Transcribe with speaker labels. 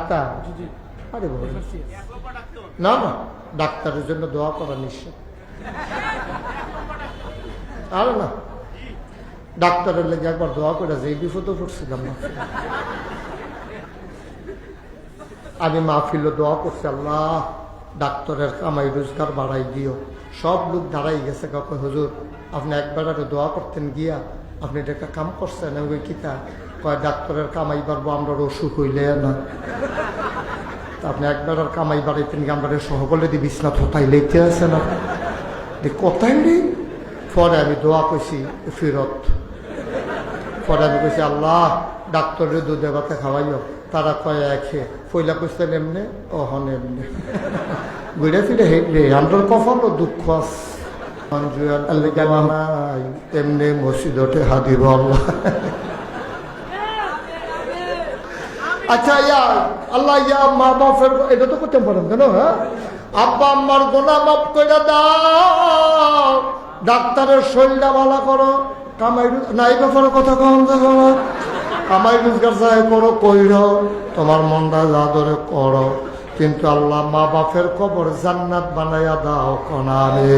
Speaker 1: Doctor? আরে বাবা, না না, ডাক্তারের জন্য দোয়া করা নিশ্চয়। আর না, ডাক্তারের লেগে একবার দোয়া করে যে এই বিপদে পড়ছিলাম না। আমি মাহফিলে দোয়া করছি, আল্লাহ ডাক্তারের কামাই রোজগার বাড়াই দিও। সব লোক দাঁড়াই গেছে, কাউকে হুজুর আপনি একবার আরো দোয়া করতেন গিয়া, আপনি এটা একটা কাম করছেন। আমি কিতা কয়, ডাক্তারের কামাই বাড়বো, আমরা অসুখ হইলে না। আপনি একবার আর কামাই বাড়াইতেন গিয়ে, আমরা সহবলে দি বিছনাথ হতাই লেতে আছে না কোথায় নেই। পরে আমি দোয়া করছি ফিরত। পরে আমি কইছি, আল্লাহ ডাক্তারের দুধে ভাতে খাওয়াইও। তারা কয় একে পয়লা কইছেন এমনি, অহন এমনি ঘুরে ফিরে হেঁটে আমরা কখনো দুঃখ এমনি মসজিদে হাদিব আল্লাহ। আচ্ছা ইয়া আল্লাহ, ইয়া মা বাপের এটা তো করতে পারেন কেন? হ্যাঁ, আব্বা আম্মার গোনা মাফ করে দাও, ডাক্তারের শরীরটা ভালো করো, কামাই না এই ব্যাপারে কথা কম দেখো, কামাই রোজগার চাই করো, কইর তোমার মনটা যা ধরে করো, কিন্তু আল্লাহ মা বাপের কবর জান্নাত বানাইয়া দাও কনারে।